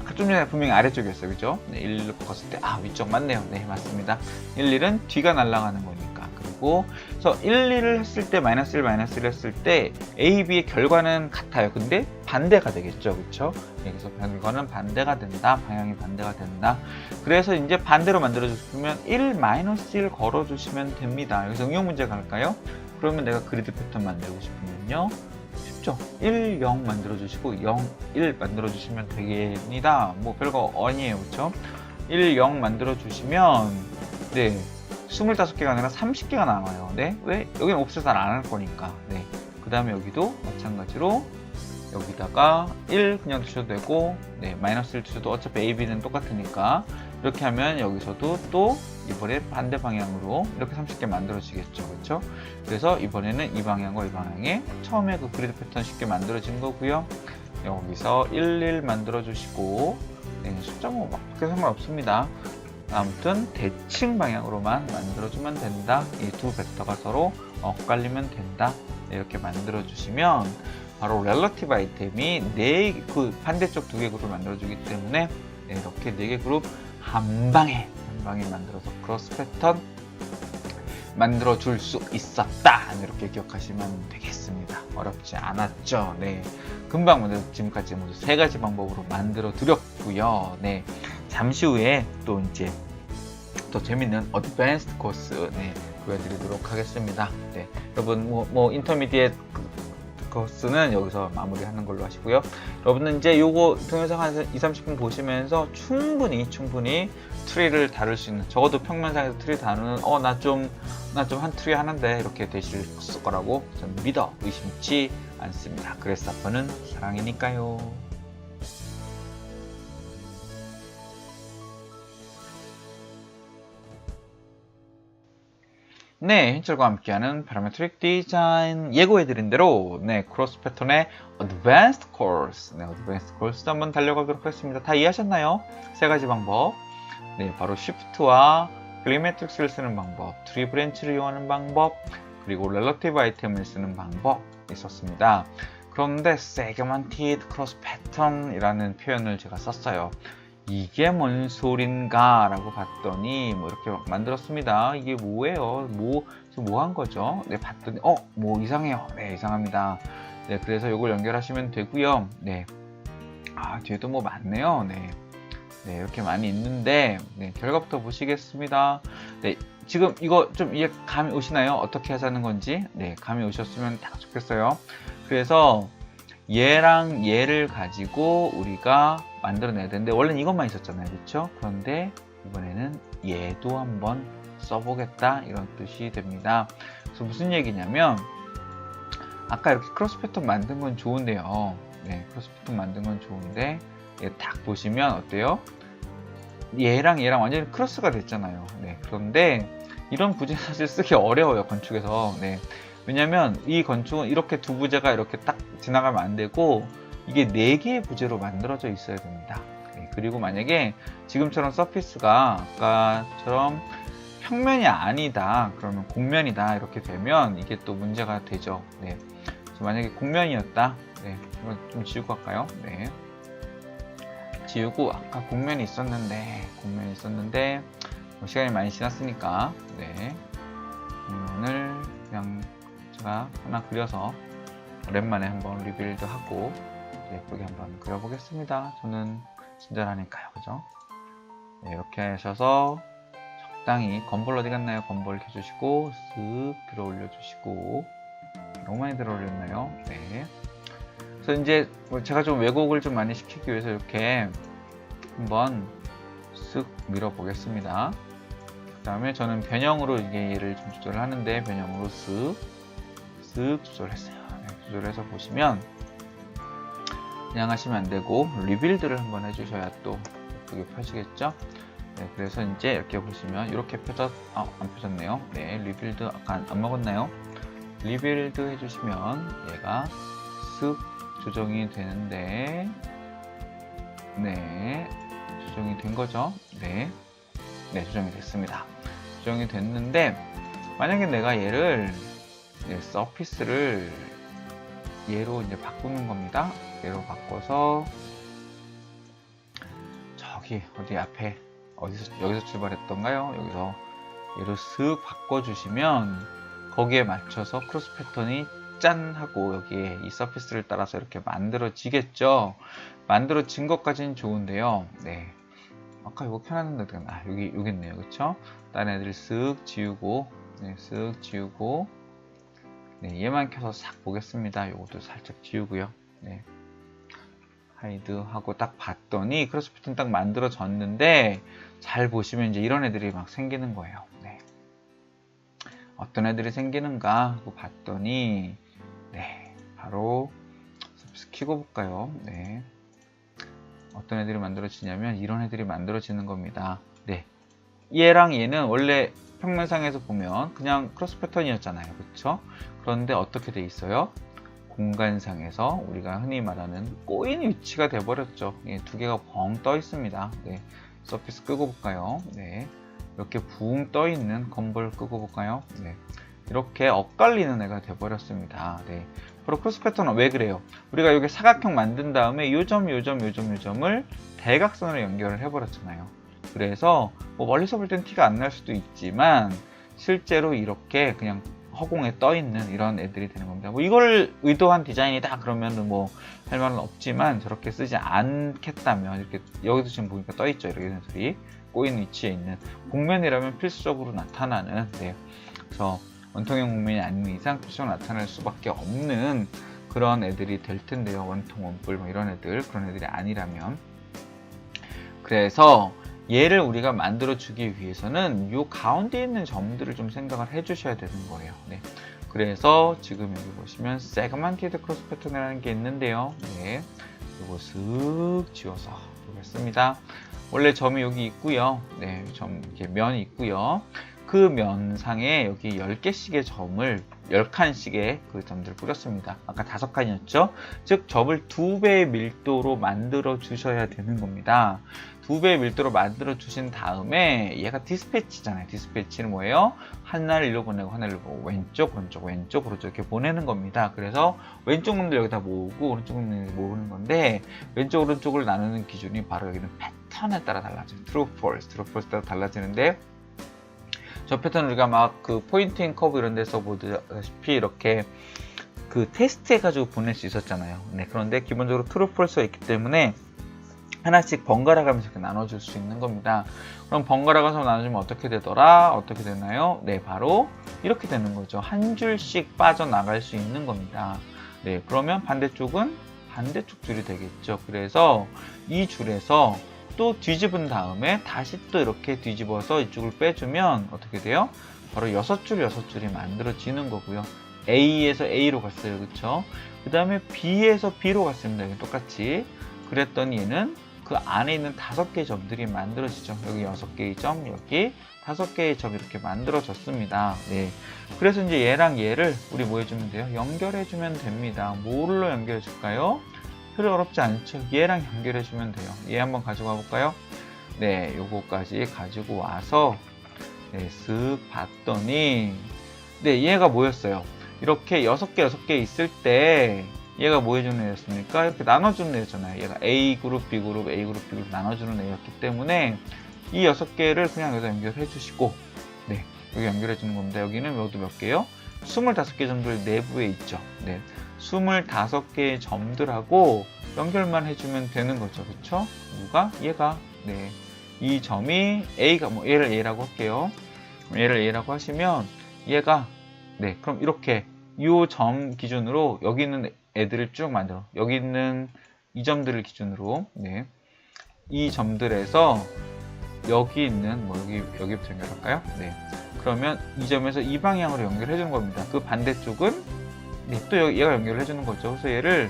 아까 좀 전에 분명히 아래쪽이었어요. 그죠? 네, 1을 바꿨을 때, 위쪽 맞네요. 네, 맞습니다. 1, 1은 뒤가 날아가는 거니까. 그리고, 그래서 1, 2를 했을 때, 마이너스 1, 마이너스 1을 했을 때, A, B의 결과는 같아요. 근데 반대가 되겠죠. 그쵸? 여기서 결과는 반대가 된다. 방향이 반대가 된다. 그래서 이제 반대로 만들어주시면 1, 마이너스 1 걸어주시면 됩니다. 여기서 응용 문제 갈까요? 그러면 내가 그리드 패턴 만들고 싶으면요. 쉽죠? 1, 0 만들어주시고 0, 1 만들어주시면 되겠습니다. 뭐 별거 아니에요. 그쵸? 1, 0 만들어주시면 네 25개가 아니라 30개가 나와요. 네? 왜? 여기는 옵셋 안 할 거니까. 네. 그 다음에 여기도 마찬가지로 여기다가 1 그냥 두셔도 되고 네 마이너스 1 두셔도 어차피 A, B는 똑같으니까 이렇게 하면 여기서도 또 이번에 반대 방향으로 이렇게 30개 만들어지겠죠. 그렇죠? 그래서 이번에는 이 방향과 이 방향에 처음에 그 그리드 패턴 쉽게 만들어진 거고요. 여기서 1, 1 만들어 주시고 네, 숫자 뭐 막 그렇게 상관없습니다. 아무튼 대칭 방향으로만 만들어주면 된다. 이 두 벡터가 서로 엇갈리면 된다. 네, 이렇게 만들어 주시면 바로 렐러티브 아이템이 그 반대쪽 두 개 그룹을 만들어주기 때문에 네, 이렇게 4개 그룹 한 방에 만들어서 크로스 패턴 만들어 줄 수 있었다. 이렇게 기억하시면 되겠습니다. 어렵지 않았죠. 네, 금방 만들어 지금까지 모두 3가지 방법으로 만들어 드렸고요. 네, 잠시 후에 또 이제 더 재밌는 어드밴스드 코스 네, 보여드리도록 하겠습니다. 네, 여러분 뭐 인터미디엇 코스는 여기서 마무리하는 걸로 하시고요. 여러분은 이제 요거 동영상 한 20-30분 보시면서 충분히 트리를 다룰 수 있는, 적어도 평면상에서 트리 다루는 나 좀 한 트리 하는데 이렇게 되실 거라고 저는 믿어 의심치 않습니다. 그래서 아빠는 사랑이니까요. 네, hin철과 함께하는 파라메트릭 디자인 예고해드린 대로 네, 크로스 패턴의 어드밴스드 코र्스 어드밴스드 코र्스 한번 달려가도록 하겠습니다. 다 이해하셨나요? 3가지 방법 네, 바로 쉬프트와 클린 매트릭스를 쓰는 방법, 트리 브랜치를 이용하는 방법, 그리고 렐러티브 아이템을 쓰는 방법 있었습니다. 그런데 세그먼티드 크로스 패턴이라는 표현을 제가 썼어요. 이게 뭔 소린가 라고 봤더니 뭐 이렇게 만들었습니다. 이게 뭐예요? 뭐 한 거죠? 네, 봤더니 뭐 이상해요. 네, 이상합니다. 네, 그래서 이걸 연결하시면 되고요. 네, 뒤에도 뭐 많네요. 네, 이렇게 많이 있는데 네, 결과부터 보시겠습니다. 네, 지금 이거 좀 이해 감이 오시나요? 어떻게 하자는 건지 네, 감이 오셨으면 딱 좋겠어요. 그래서 얘랑 얘를 가지고 우리가 만들어내야 되는데 원래는 이것만 있었잖아요. 그렇죠? 그런데 이번에는 얘도 한번 써보겠다 이런 뜻이 됩니다. 그래서 무슨 얘기냐면 아까 이렇게 크로스 패턴 만든 건 좋은데요. 네, 크로스 패턴 만든 건 좋은데 얘 딱 보시면 어때요? 얘랑 완전히 크로스가 됐잖아요. 네, 그런데 이런 부재 사실 쓰기 어려워요. 건축에서. 네. 왜냐면 이 건축은 이렇게 두 부재가 이렇게 딱 지나가면 안 되고 이게 4개의 부재로 만들어져 있어야 됩니다. 네, 그리고 만약에 지금처럼 서피스가 아까처럼 평면이 아니다 그러면 곡면이다 이렇게 되면 이게 또 문제가 되죠. 네. 그래서 만약에 곡면이었다 네, 이거 좀 지우고 할까요? 네. 지우고 아까 곡면이 있었는데 뭐 시간이 많이 지났으니까 네. 곡면을 그냥 제가 하나 그려서 오랜만에 한번 리빌드 하고 예쁘게 한번 그려보겠습니다. 저는 친절하니까요. 그죠? 네, 이렇게 하셔서 적당히 건볼 어디 갔나요? 건볼 켜주시고 쓱 들어 올려주시고 너무 많이 들어 올렸나요? 네. 그래서 이제 제가 좀 왜곡을 좀 많이 시키기 위해서 이렇게 한번 쓱 밀어 보겠습니다. 그 다음에 저는 변형으로 이게 얘를 좀 조절을 하는데 변형으로 쓱 조절했어요. 네, 조절해서 보시면 그냥 하시면 안 되고 리빌드를 한번 해주셔야 또 예쁘게 펴지겠죠. 네, 그래서 이제 이렇게 보시면 이렇게 안 펴졌네요. 네, 리빌드 아까 안 먹었나요? 리빌드 해주시면 얘가 쓱 조정이 되는데, 네, 조정이 된 거죠. 네, 네, 조정이 됐습니다. 조정이 됐는데, 만약에 내가 얘를, 서피스를 얘로 이제 바꾸는 겁니다. 얘로 바꿔서, 저기, 어디 앞에, 여기서 출발했던가요? 여기서 얘로 쓱 바꿔주시면, 거기에 맞춰서 크로스 패턴이 짠! 하고 여기에 이 서피스를 따라서 이렇게 만들어지겠죠? 만들어진 것까지는 좋은데요. 네. 아까 이거 켜놨는데, 여기 있네요. 그쵸? 다른 애들 쓱 지우고, 네, 쓱 지우고, 네, 얘만 켜서 싹 보겠습니다. 이것도 살짝 지우고요. 네. 하이드 하고 딱 봤더니 크로스 패턴 딱 만들어졌는데, 잘 보시면 이제 이런 애들이 막 생기는 거예요. 네. 어떤 애들이 생기는가 하고 봤더니, 네, 바로 서피스 켜고 볼까요? 네. 어떤 애들이 만들어지냐면 이런 애들이 만들어지는 겁니다. 네. 얘랑 얘는 원래 평면상에서 보면 그냥 크로스 패턴이었잖아요. 그쵸? 그런데 어떻게 돼 있어요? 공간상에서 우리가 흔히 말하는 꼬인 위치가 돼 버렸죠. 두 개가 벙 떠 있습니다. 네. 서피스 끄고 볼까요? 네. 이렇게 붕 떠 있는 건볼 끄고 볼까요? 네. 이렇게 엇갈리는 애가 돼 버렸습니다. 네. 바로 크로스 패턴은 왜 그래요? 우리가 여기 사각형 만든 다음에 요점을 대각선으로 연결을 해 버렸잖아요. 그래서 뭐 멀리서 볼 땐 티가 안 날 수도 있지만 실제로 이렇게 그냥 허공에 떠 있는 이런 애들이 되는 겁니다. 뭐 이걸 의도한 디자인이다 그러면은 뭐 할 말은 없지만, 저렇게 쓰지 않겠다면, 이렇게 여기도 지금 보니까 떠 있죠. 이렇게 녀석들이 꼬인 위치에 있는, 곡면이라면 필수적으로 나타나는, 네. 그래서 원통형 곡면이 아닌 이상 필수적으로 나타날 수밖에 없는 그런 애들이 될 텐데요. 원통, 원뿔 뭐 이런 애들, 그런 애들이 아니라면. 그래서 얘를 우리가 만들어 주기 위해서는 이 가운데 있는 점들을 좀 생각을 해 주셔야 되는 거예요. 네. 그래서 지금 여기 보시면 세그먼티드 크로스 패턴이라는 게 있는데요. 네. 이거 슥 지워서 보겠습니다. 원래 점이 여기 있고요. 네, 점 이렇게 면이 있고요. 그 면상에 여기 10개씩의 점을 10칸씩의 그 점들을 뿌렸습니다. 아까 5칸이었죠? 즉 점을 2배의 밀도로 만들어 주셔야 되는 겁니다. 2배의 밀도로 만들어 주신 다음에 얘가 디스패치잖아요. 디스패치는 뭐예요? 하나를 일로 보내고 하나를 보고 왼쪽, 오른쪽, 왼쪽, 오른쪽 이렇게 보내는 겁니다. 그래서 왼쪽 놈들 여기다 모으고 오른쪽 놈들 모으는 건데, 왼쪽, 오른쪽을 나누는 기준이 바로 여기는 패턴에 따라 달라져요. true, false 따라 달라지는데, 저 패턴 우리가 막 그 포인팅 커브 이런 데서 보다시피 이렇게 그 테스트 해가지고 보낼 수 있었잖아요. 네, 그런데 기본적으로 true, false가 있기 때문에 하나씩 번갈아 가면서 이렇게 나눠줄 수 있는 겁니다. 그럼 번갈아 가서 나눠주면 어떻게 되더라? 어떻게 되나요? 네, 바로 이렇게 되는 거죠. 한 줄씩 빠져나갈 수 있는 겁니다. 네, 그러면 반대쪽은 반대쪽 줄이 되겠죠. 그래서 이 줄에서 또 뒤집은 다음에 다시 또 이렇게 뒤집어서 이쪽을 빼주면 어떻게 돼요? 바로 6줄이 만들어지는 거고요. A에서 A로 갔어요. 그쵸? 그 다음에 B에서 B로 갔습니다. 여기 똑같이. 그랬더니 얘는 그 안에 있는 5개의 점들이 만들어지죠. 여기 6개의 점, 여기 5개의 점 이렇게 만들어졌습니다. 네. 그래서 이제 얘랑 얘를 우리 뭐 해주면 돼요? 연결해주면 됩니다. 뭘로 연결해줄까요? 별로 어렵지 않죠. 얘랑 연결해주면 돼요. 얘 한번 가지고 와볼까요? 네, 요거까지 가지고 와서 네, 쓱 봤더니 네, 얘가 뭐였어요? 이렇게 6개 있을 때 얘가 뭐 해주는 애였습니까? 이렇게 나눠주는 애였잖아요. 얘가 A그룹, B그룹, A그룹, B그룹 나눠주는 애였기 때문에 이 6개를 그냥 여기다 연결해 주시고, 네, 여기 연결해 주는 겁니다. 여기는 여기도 몇 개요? 25개 점들 내부에 있죠. 네, 25개의 점들하고 연결만 해주면 되는 거죠. 그쵸? 누가? 얘가. 네, 이 점이 A가, 뭐 얘를 A라고 할게요. 얘를 A라고 하시면 얘가, 네, 그럼 이렇게 이 점 기준으로 여기 있는 애들을 쭉 만들어. 여기 있는 이 점들을 기준으로, 네, 이 점들에서 여기 있는 뭐 여기부터 연결할까요? 네, 그러면 이 점에서 이 방향으로 연결해 주는 겁니다. 그 반대쪽은 네, 또 얘가 연결을 해주는 거죠. 그래서 얘를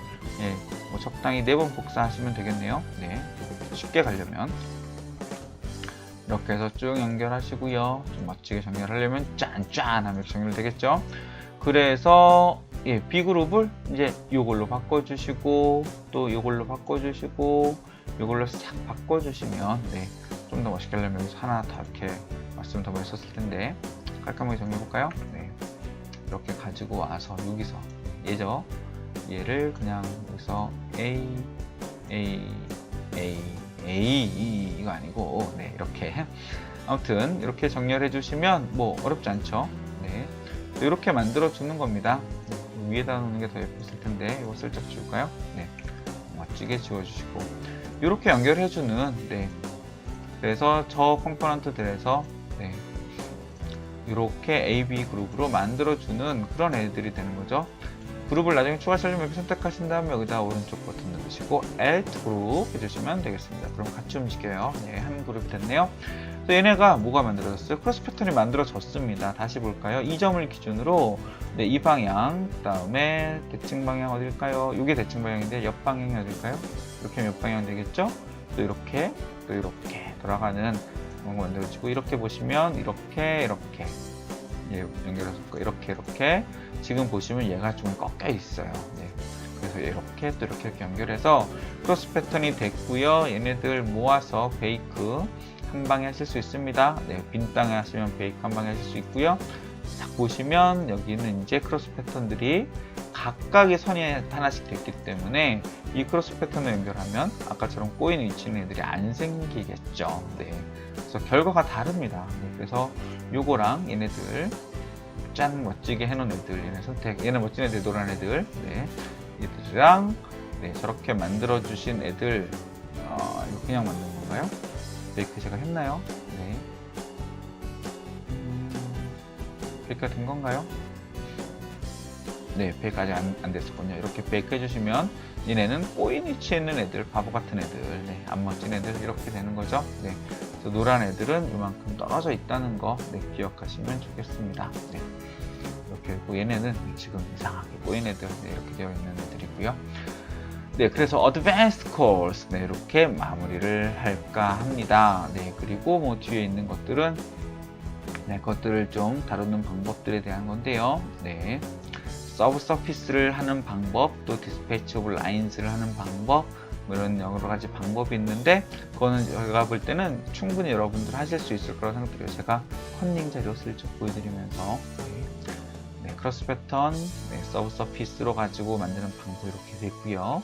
뭐 적당히 4번 복사하시면 되겠네요. 네, 쉽게 가려면 이렇게 해서 쭉 연결하시고요. 좀 멋지게 정렬하려면 짠짠 하면 정렬되겠죠. 그래서 예, B그룹을 이제 요걸로 바꿔주시고 또 요걸로 바꿔주시고 요걸로 싹 바꿔주시면 네, 좀 더 멋있게 하려면 여기서 하나 더 이렇게 말씀 더 멋있었을 텐데 깔끔하게 정리해볼까요? 네, 이렇게 가지고 와서 여기서 얘를 그냥 여기서 A 이거 아니고 네, 이렇게 아무튼 이렇게 정렬해 주시면 뭐 어렵지 않죠. 네, 이렇게 만들어 주는 겁니다. 위에다 놓는 게 더 예뻤을 텐데 이거 슬쩍 지울까요? 네, 멋지게 지워주시고 이렇게 연결해 주는 네, 그래서 저 컴포넌트들에서 네, 이렇게 AB 그룹으로 만들어 주는 그런 애들이 되는 거죠. 그룹을 나중에 추가하시려면 여기 선택하신 다음에 여기다 오른쪽 버튼 누르시고 Alt 그룹 해주시면 되겠습니다. 그럼 같이 움직여요. 네, 한 그룹이 됐네요. 또 얘네가 뭐가 만들어졌어요? 크로스 패턴이 만들어졌습니다. 다시 볼까요? 이 점을 기준으로 네, 이 방향, 그 다음에 대칭 방향 어딜까요? 이게 대칭 방향인데 옆 방향이 어딜까요? 이렇게 몇 방향 되겠죠? 또 이렇게 돌아가는 거 만들어지고 이렇게 보시면 이렇게 예, 연결해서 이렇게 지금 보시면 얘가 좀 꺾여 있어요. 네. 그래서 이렇게 또 이렇게 연결해서 크로스 패턴이 됐고요. 얘네들 모아서 베이크 한 방에 하실 수 있습니다. 네, 빈 땅에 하시면 베이크 한 방에 하실 수 있고요. 딱 보시면 여기는 이제 크로스 패턴들이 각각의 선이 하나씩 됐기 때문에 이 크로스 패턴을 연결하면 아까처럼 꼬인 위치는 애들이 안 생기겠죠. 네. 그래서 결과가 다릅니다. 네, 그래서 요거랑 얘네들 짠 멋지게 해놓은 애들 얘는 멋진 애들 노란 애들 네, 얘들이랑 네, 저렇게 만들어 주신 애들 이거 그냥 만든 건가요? 베이크 제가 했나요? 네. 베이크가 된 건가요? 네, 베이크 아직 안 됐었군요. 이렇게 베이크 해주시면 얘네는 꼬인 위치에 있는 애들, 바보 같은 애들, 네, 안 멋진 애들 이렇게 되는 거죠. 네, 그래서 노란 애들은 이만큼 떨어져 있다는 거 네, 기억하시면 좋겠습니다. 네, 이렇게 되고 얘네는 지금 이상하게 꼬인 애들 네, 이렇게 되어 있는 애들이고요. 네, 그래서 Advanced Course 네, 이렇게 마무리를 할까 합니다. 네, 그리고 뭐 뒤에 있는 것들은 네, 그것들을 좀 다루는 방법들에 대한 건데요. 네. 서브서피스를 하는 방법, 또 디스패치오블 라인스를 하는 방법, 뭐 이런 여러 가지 방법이 있는데 그거는 제가 볼 때는 충분히 여러분들 하실 수 있을 거라고 생각드려요. 제가 컨닝 자료 슬쩍 보여드리면서 네, 크로스 패턴, 네, 서브서피스로 가지고 만드는 방법 이렇게 되고요.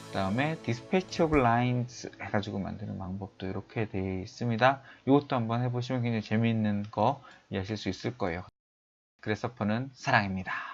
그 다음에 디스패치오블 라인스 해가지고 만드는 방법도 이렇게 되어 있습니다. 이것도 한번 해보시면 굉장히 재미있는 거 이해하실 수 있을 거예요. 그래서퍼는 사랑입니다.